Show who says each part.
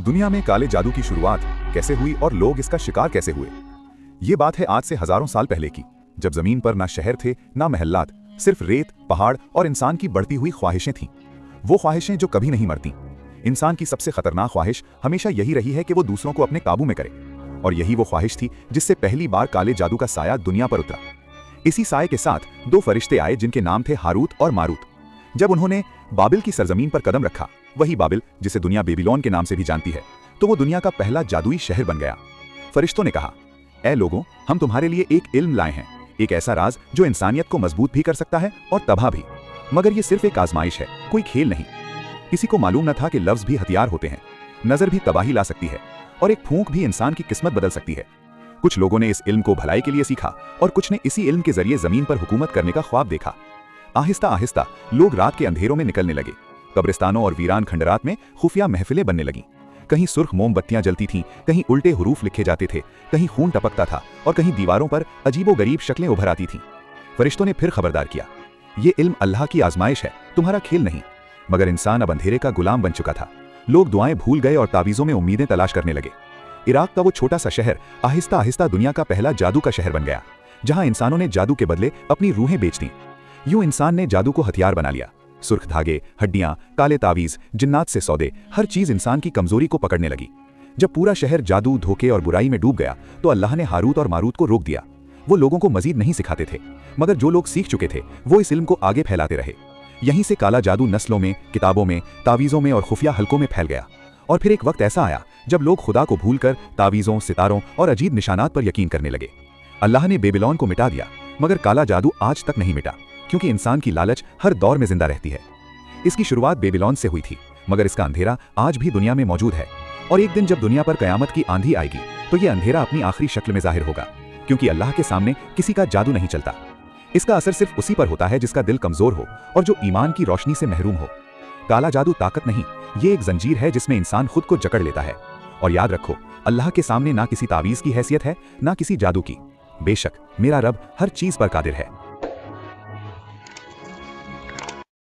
Speaker 1: दुनिया में काले जादू की शुरुआत कैसे हुई और लोग इसका शिकार कैसे हुए। ये बात है आज से हजारों साल पहले की, जब जमीन पर ना शहर थे ना महल्लात, सिर्फ रेत, पहाड़ और इंसान की बढ़ती हुई ख्वाहिशें थीं। वो ख्वाहिशें जो कभी नहीं मरती। इंसान की सबसे खतरनाक ख्वाहिश हमेशा यही रही है कि वो दूसरों को अपने काबू में करे, और यही वो ख्वाहिश थी जिससे पहली बार काले जादू का साया दुनिया पर उतरा। इसी साये के साथ दो फरिश्ते आए जिनके नाम थे हारूत और मारूत। जब उन्होंने बाबिल की सरजमीन पर कदम रखा, वही बाबिल जिसे दुनिया बेबीलोन के नाम से भी जानती है, तो वो दुनिया का पहला जादुई शहर बन गया। फरिश्तों ने कहा, ऐ लोगों, हम तुम्हारे लिए एक इल्म लाए हैं, एक ऐसा राज जो इंसानियत को मजबूत भी कर सकता है और तबाह भी। मगर ये सिर्फ एक आजमाइश है, कोई खेल नहीं। किसी को मालूम न था कि लफ्ज भी हथियार होते हैं, नजर भी तबाही ला सकती है, और एक फूंक भी इंसान की किस्मत बदल सकती है। कुछ लोगों ने इस इल्म को भलाई के लिए सीखा और कुछ ने इसी इल्म के जरिए जमीन पर हुकूमत करने का ख्वाब देखा। आहिस्ता आहिस्ता लोग रात के अंधेरों में निकलने लगे। कब्रिस्तानों और वीरान खंडरात में खुफिया महफिलें बनने लगीं। कहीं सुर्ख मोमबत्तियां जलती थीं, कहीं उल्टे हरूफ लिखे जाते थे, कहीं खून टपकता था और कहीं दीवारों पर अजीबोगरीब शक्लें उभर आती थीं। फरिश्तों ने फिर खबरदार किया, ये इल्म अल्लाह की आजमाइश है, तुम्हारा खेल नहीं। मगर इंसान अब अंधेरे का गुलाम बन चुका था। लोग दुआएं भूल गए और तावीज़ों में उम्मीदें तलाश करने लगे। इराक का वो छोटा सा शहर आहिस्ता आहिस्ता दुनिया का पहला जादू का शहर बन गया, जहां इंसानों ने जादू के बदले अपनी रूहें बेच दी। यूं इंसान ने जादू को हथियार बना लिया। सुर्ख धागे, हड्डियां, काले तावीज, जिन्नात से सौदे, हर चीज इंसान की कमजोरी को पकड़ने लगी। जब पूरा शहर जादू, धोखे और बुराई में डूब गया, तो अल्लाह ने हारूत और मारूत को रोक दिया। वो लोगों को मजीद नहीं सिखाते थे, मगर जो लोग सीख चुके थे वो इस इल्म को आगे फैलाते रहे। यहीं से काला जादू नस्लों में, किताबों में, तावीज़ों में और खुफिया हलकों में फैल गया। और फिर एक वक्त ऐसा आया जब लोग खुदा को भूलकर तावीज़ों, सितारों और अजीब निशानात पर यकीन करने लगे। अल्लाह ने बेबीलोन को मिटा दिया, मगर काला जादू आज तक नहीं मिटा, क्योंकि इंसान की लालच हर दौर में जिंदा रहती है। इसकी शुरुआत बेबीलोन से हुई थी, मगर इसका अंधेरा आज भी दुनिया में मौजूद है। और एक दिन जब दुनिया पर कयामत की आंधी आएगी, तो ये अंधेरा अपनी आखिरी शक्ल में जाहिर होगा, क्योंकि अल्लाह के सामने किसी का जादू नहीं चलता। इसका असर सिर्फ उसी पर होता है जिसका दिल कमजोर हो और जो ईमान की रोशनी से महरूम हो। काला जादू ताकत नहीं, ये एक जंजीर है जिसमें इंसान खुद को जकड़ लेता है। और याद रखो, अल्लाह के सामने ना किसी तावीज़ की हैसियत है, ना किसी जादू की। बेशक मेरा रब हर चीज पर कादिर है।